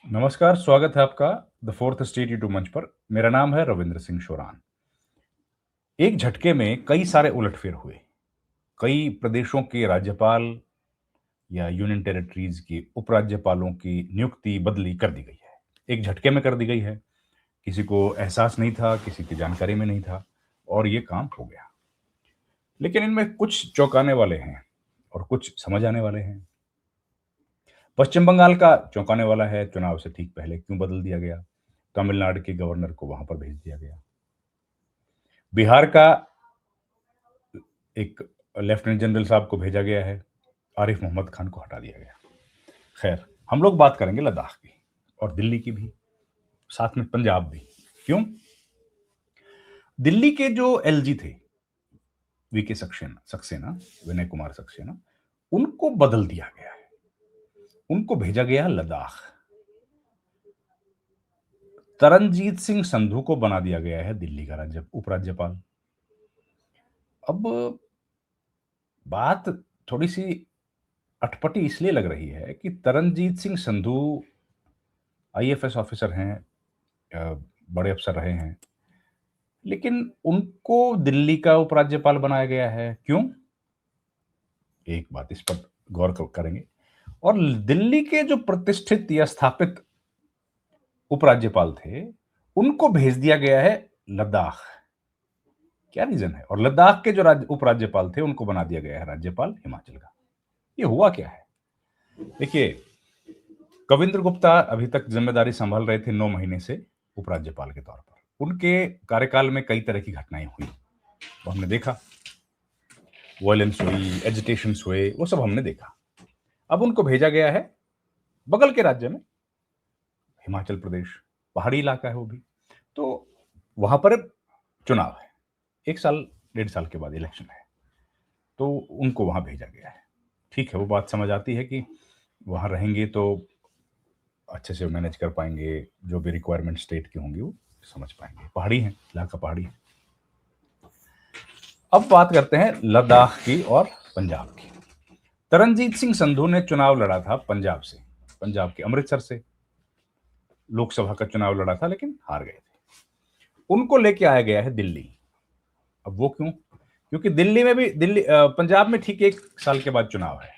नमस्कार, स्वागत है आपका द फोर्थ स्टेट यूट्यूब मंच पर। मेरा नाम है रविंद्र सिंह शोरान। एक झटके में कई सारे उलटफेर हुए। कई प्रदेशों के राज्यपाल या यूनियन टेरिटरीज के उपराज्यपालों की नियुक्ति बदली कर दी गई है। एक झटके में कर दी गई है। किसी को एहसास नहीं था, किसी की जानकारी में नहीं था और ये काम हो गया। लेकिन इनमें कुछ चौंकाने वाले हैं और कुछ समझ आने वाले हैं। पश्चिम बंगाल का चौंकाने वाला है, चुनाव से ठीक पहले क्यों बदल दिया गया? तमिलनाडु के गवर्नर को वहां पर भेज दिया गया। बिहार का एक लेफ्टिनेंट जनरल साहब को भेजा गया है, आरिफ मोहम्मद खान को हटा दिया गया। खैर, हम लोग बात करेंगे लद्दाख की और दिल्ली की भी, साथ में पंजाब भी। क्यों? दिल्ली के जो एलजी थे, वीके सक्सेना सक्सेना विनय कुमार सक्सेना, उनको बदल दिया गया है। उनको भेजा गया है लद्दाख। तरनजीत सिंह संधू को बना दिया गया है दिल्ली का राज्य उपराज्यपाल। अब बात थोड़ी सी अटपटी इसलिए लग रही है कि तरनजीत सिंह संधू आईएफएस ऑफिसर हैं, बड़े अफसर रहे हैं, लेकिन उनको दिल्ली का उपराज्यपाल बनाया गया है। क्यों? एक बात इस पर गौर करेंगे। और दिल्ली के जो प्रतिष्ठित या स्थापित उपराज्यपाल थे, उनको भेज दिया गया है लद्दाख। क्या रीजन है? और लद्दाख के जो उपराज्यपाल थे, उनको बना दिया गया है राज्यपाल हिमाचल का। ये हुआ क्या है? देखिए, कविंद्र गुप्ता अभी तक जिम्मेदारी संभाल रहे थे 9 महीने से उपराज्यपाल के तौर पर। उनके कार्यकाल में कई तरह की घटनाएं हुई, वो हमने देखा। वायलेंस हुई, एजिटेशंस हुए, वो सब हमने देखा। अब उनको भेजा गया है बगल के राज्य में, हिमाचल प्रदेश, पहाड़ी इलाका है वो भी। तो वहां पर चुनाव है, 1 साल 1.5 साल के बाद इलेक्शन है, तो उनको वहां भेजा गया है। ठीक है, वो बात समझ आती है कि वहां रहेंगे तो अच्छे से मैनेज कर पाएंगे, जो भी रिक्वायरमेंट स्टेट की होंगी वो समझ पाएंगे। पहाड़ी है, इलाका पहाड़ी है। अब बात करते हैं लद्दाख की और पंजाब की। तरनजीत सिंह संधू ने चुनाव लड़ा था पंजाब से, पंजाब के अमृतसर से लोकसभा का चुनाव लड़ा था, लेकिन हार गए थे। उनको लेके आया गया है दिल्ली। अब वो क्यों? क्योंकि दिल्ली में भी पंजाब में ठीक 1 साल के बाद चुनाव है,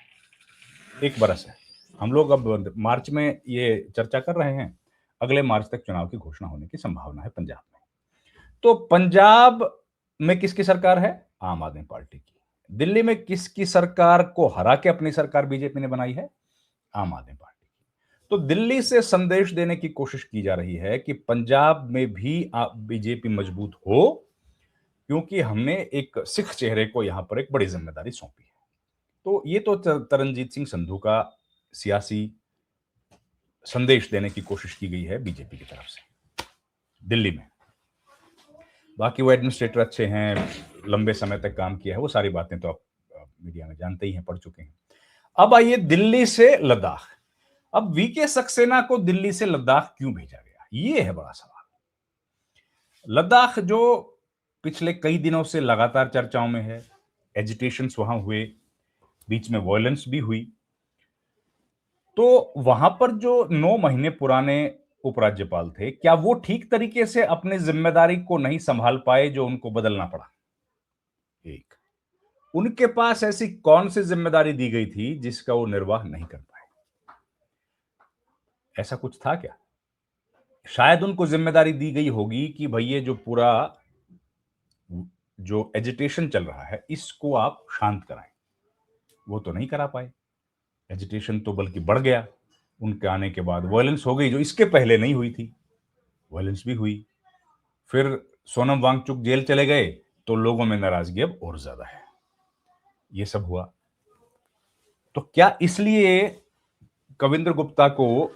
1 बरस है। हम लोग अब मार्च में ये चर्चा कर रहे हैं, अगले मार्च तक चुनाव की घोषणा होने की संभावना है पंजाब में। तो पंजाब में किसकी सरकार है? आम आदमी पार्टी की। दिल्ली में किसकी सरकार को हरा के अपनी सरकार बीजेपी ने बनाई है? आम आदमी पार्टी की। तो दिल्ली से संदेश देने की कोशिश की जा रही है कि पंजाब में भी बीजेपी मजबूत हो, क्योंकि हमने एक सिख चेहरे को यहां पर एक बड़ी जिम्मेदारी सौंपी है। तो ये तो तरनजीत सिंह संधू का सियासी संदेश देने की कोशिश की गई है बीजेपी की तरफ से दिल्ली में। बाकी वो एडमिनिस्ट्रेटर अच्छे हैं, लंबे समय तक काम किया है, वो सारी बातें तो आप मीडिया में जानते ही हैं, पढ़ चुके हैं। अब आइए दिल्ली से लद्दाख। अब वीके सक्सेना को दिल्ली से लद्दाख क्यों भेजा गया, ये है बड़ा सवाल। लद्दाख जो पिछले कई दिनों से लगातार चर्चाओं में है, एजिटेशंस वहां हुए, बीच में वायलेंस भी हुई, तो वहां पर जो 9 महीने पुराने उपराज्यपाल थे, क्या वो ठीक तरीके से अपनी जिम्मेदारी को नहीं संभाल पाए जो उनको बदलना पड़ा? एक, उनके पास ऐसी कौन सी जिम्मेदारी दी गई थी जिसका वो निर्वाह नहीं कर पाए? ऐसा कुछ था क्या? शायद उनको जिम्मेदारी दी गई होगी कि भाई ये जो पूरा जो एजिटेशन चल रहा है, इसको आप शांत कराएं। वो तो नहीं करा पाए। एजिटेशन तो बल्कि बढ़ गया। उनके आने के बाद वायलेंस हो गई जो इसके पहले नहीं हुई थी, वायलेंस भी हुई। फिर सोनम वांगचुक जेल चले गए, तो लोगों में नाराजगी अब और ज्यादा है। ये सब हुआ। तो क्या इसलिए कविंद्र गुप्ता को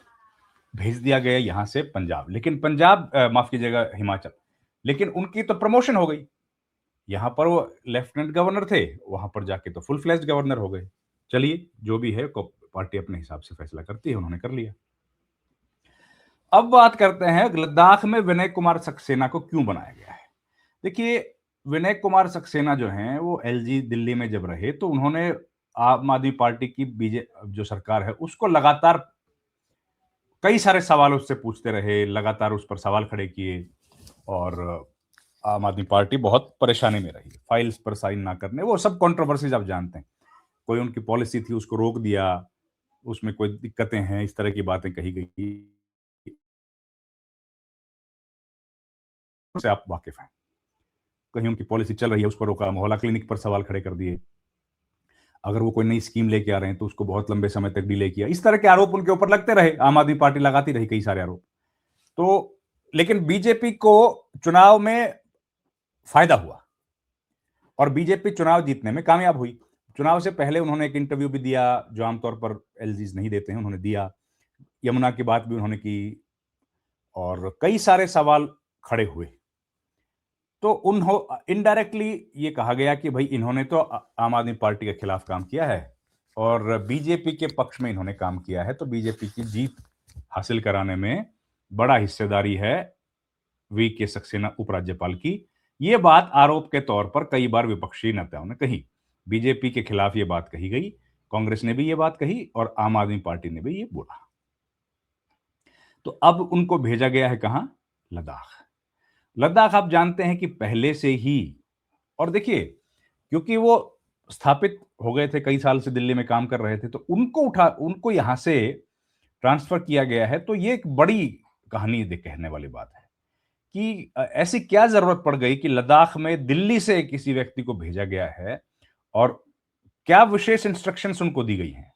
भेज दिया गया यहां से पंजाब? लेकिन पंजाब, माफ कीजिएगा, हिमाचल। लेकिन उनकी तो प्रमोशन हो गई। यहां पर वो लेफ्टिनेंट गवर्नर थे, वहां पर जाके तो फुल फ्लेज्ड गवर्नर हो गए। चलिए, जो भी है, पार्टी अपने हिसाब से फैसला करती है, उन्होंने कर लिया। अब बात करते हैं लद्दाख में विनय कुमार सक्सेना को क्यों बनाया गया है। देखिए, विनय कुमार सक्सेना जो हैं, वो एलजी दिल्ली में जब रहे तो उन्होंने आम आदमी पार्टी की बीजे जो सरकार है उसको लगातार कई सारे सवाल उससे पूछते रहे, लगातार उस पर सवाल खड़े किए और आम आदमी पार्टी बहुत परेशानी में रही। फाइल्स पर साइन ना करने, वो सब कंट्रोवर्सीज़ आप जानते हैं। कोई उनकी पॉलिसी थी, उसको रोक दिया, उसमें कोई दिक्कतें हैं, इस तरह की बातें कही गई, से आप वाकिफ़ हैं। कहीं उनकी पॉलिसी चल रही है, उसको रोका, मोहल्ला क्लिनिक पर सवाल खड़े कर दिए। अगर वो कोई नई स्कीम लेके आ रहे हैं, तो उसको बहुत लंबे समय तक डिले किया। इस तरह के आरोप उनके ऊपर लगते रहे, आम आदमी पार्टी लगाती रही कई सारे आरोप। तो लेकिन बीजेपी को चुनाव में फ़ायदा हुआ और बीजेपी चुनाव जीतने में कामयाब हुई। चुनाव से पहले उन्होंने एक इंटरव्यू भी दिया, जो आमतौर पर एलजीज़ नहीं देते हैं, उन्होंने दिया। यमुना की बात भी उन्होंने की और कई सारे सवाल खड़े हुए। तो इनडायरेक्टली ये कहा गया कि भाई इन्होंने तो आम आदमी पार्टी के खिलाफ काम किया है और बीजेपी के पक्ष में इन्होंने काम किया है, तो बीजेपी की जीत हासिल कराने में बड़ा हिस्सेदारी है वी के सक्सेना उपराज्यपाल की। ये बात आरोप के तौर पर कई बार विपक्षी नेताओं ने कही। बीजेपी के खिलाफ ये बात कही गई, कांग्रेस ने भी ये बात कही और आम आदमी पार्टी ने भी ये बोला। तो अब उनको भेजा गया है कहां? लद्दाख। लद्दाख आप जानते हैं कि पहले से ही, और देखिए, क्योंकि वो स्थापित हो गए थे, कई साल से दिल्ली में काम कर रहे थे, तो उनको यहां से ट्रांसफर किया गया है। तो ये एक बड़ी कहानी कहने वाली बात है कि ऐसी क्या जरूरत पड़ गई कि लद्दाख में दिल्ली से किसी व्यक्ति को भेजा गया है और क्या विशेष इंस्ट्रक्शंस उनको दी गई हैं?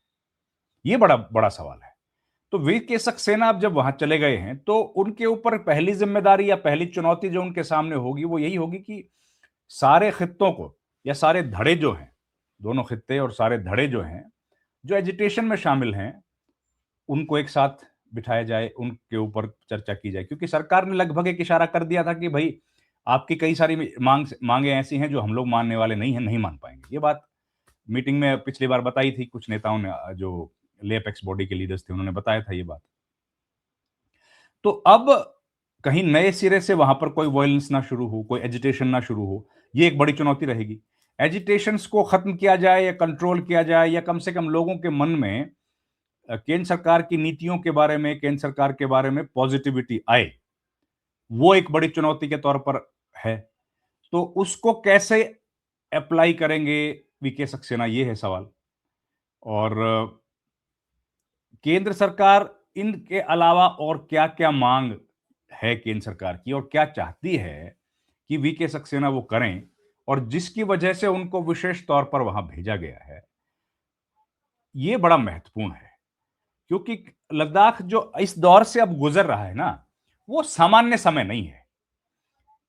ये बड़ा बड़ा सवाल है। तो वीर के सक्सेना अब जब वहां चले गए हैं, तो उनके ऊपर पहली जिम्मेदारी या पहली चुनौती जो उनके सामने होगी, वो यही होगी कि सारे खित्तों को या सारे धड़े जो हैं, दोनों खित्ते और सारे धड़े जो हैं, जो एजिटेशन में शामिल हैं, उनको एक साथ बिठाया जाए, उनके ऊपर चर्चा की जाए। क्योंकि सरकार ने लगभग एक इशारा कर दिया था कि भई आपकी कई सारी माँगें ऐसी हैं जो हम लोग मानने वाले नहीं हैं, नहीं मान पाएँगे। ये बात मीटिंग में पिछली बार बताई थी कुछ नेताओं ने, जो ले अपेक्स बॉडी के लीडर्स थे, उन्होंने बताया था ये बात। तो अब कहीं नए सिरे से वहां पर कोई वायलेंस ना शुरू हो, कोई एजिटेशन ना शुरू हो, ये एक बड़ी चुनौती रहेगी। एजिटेशंस को खत्म किया जाए या कंट्रोल किया जाए या कम से कम लोगों के मन में केंद्र सरकार की नीतियों के बारे में, केंद्र सरकार के बारे में पॉजिटिविटी आए, वो एक बड़ी चुनौती के तौर पर है। तो उसको कैसे अप्लाई करेंगे वीके सक्सेना, ये है सवाल। और केंद्र सरकार इनके अलावा और क्या-क्या मांग है केंद्र सरकार की और क्या चाहती है कि वीके सक्सेना वो करें और जिसकी वजह से उनको विशेष तौर पर वहां भेजा गया है, ये बड़ा महत्वपूर्ण है। क्योंकि लद्दाख जो इस दौर से अब गुजर रहा है ना, वो सामान्य समय नहीं है।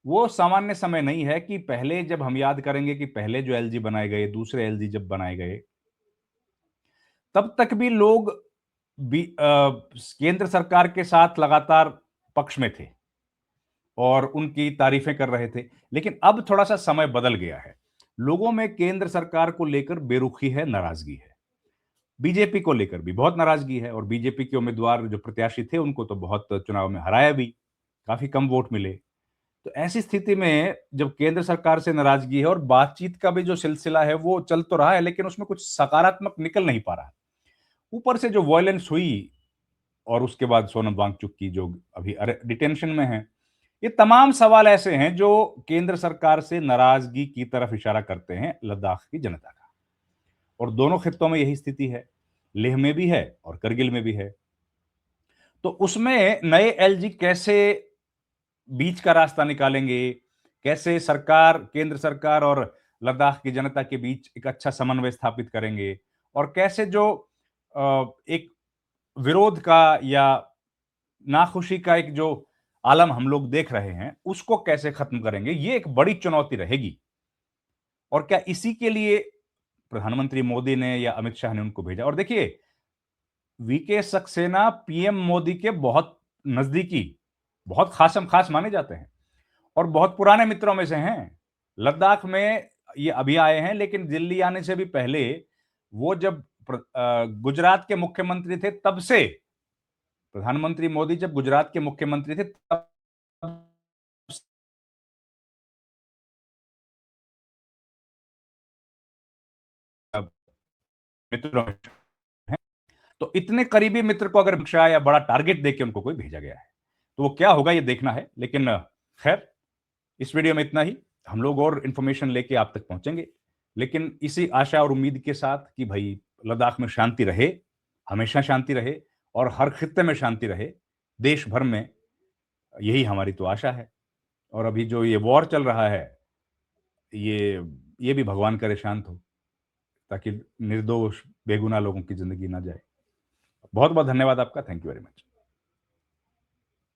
वो सामान्य समय नहीं है कि पहले, जब हम याद करेंगे कि पहले जो एलजी बनाए गए, दूसरे एलजी जब बनाए गए, तब तक भी लोग केंद्र सरकार के साथ लगातार पक्ष में थे और उनकी तारीफें कर रहे थे। लेकिन अब थोड़ा-सा समय बदल गया है। लोगों में केंद्र सरकार को लेकर बेरुखी है, नाराज़गी है। बीजेपी को लेकर भी बहुत नाराज़गी है और बीजेपी के उम्मीदवार जो प्रत्याशी थे, उनको तो बहुत चुनाव में हराया भी, काफ़ी कम वोट मिले। तो ऐसी स्थिति में जब केंद्र सरकार से नाराज़गी है और बातचीत का भी जो सिलसिला है, वो चल तो रहा है, लेकिन उसमें कुछ सकारात्मक निकल नहीं पा रहा है। ऊपर से जो वॉयलेंस हुई और उसके बाद सोनम वांगचुक की जो अभी डिटेंशन में है, ये तमाम सवाल ऐसे हैं जो केंद्र सरकार से नाराजगी की तरफ इशारा करते हैं लद्दाख की जनता का। और दोनों खित्तों में यही स्थिति है, लेह में भी है और करगिल में भी है। तो उसमें नए एलजी कैसे बीच का रास्ता निकालेंगे, कैसे सरकार, केंद्र सरकार और लद्दाख की जनता के बीच एक अच्छा समन्वय स्थापित करेंगे और कैसे जो एक विरोध का या नाखुशी का एक जो आलम हम लोग देख रहे हैं, उसको कैसे खत्म करेंगे, ये एक बड़ी चुनौती रहेगी। और क्या इसी के लिए प्रधानमंत्री मोदी ने या अमित शाह ने उनको भेजा? और देखिए, वीके सक्सेना पीएम मोदी के बहुत नजदीकी, बहुत खासम खास माने जाते हैं और बहुत पुराने मित्रों में से हैं। लद्दाख में ये अभी आए हैं, लेकिन दिल्ली आने से भी पहले वो जब गुजरात के मुख्यमंत्री थे, तब से प्रधानमंत्री मोदी जब गुजरात के मुख्यमंत्री थे, तब मित्रों में हैं। तो इतने करीबी मित्र को अगर शिक्षा या बड़ा टारगेट देके उनको कोई भेजा गया है तो वो क्या होगा ये देखना है। लेकिन खैर, इस वीडियो में इतना ही। हम लोग और इंफॉर्मेशन लेके आप तक पहुंचेंगे, लेकिन इसी आशा और उम्मीद के साथ कि भाई लद्दाख में शांति रहे, हमेशा शांति रहे और हर खित्ते में शांति रहे, देश भर में, यही हमारी तो आशा है। और अभी जो ये वॉर चल रहा है, ये भी भगवान करे शांत हो, ताकि निर्दोष बेगुनाह लोगों की जिंदगी ना जाए। बहुत बहुत धन्यवाद आपका। Thank you very much.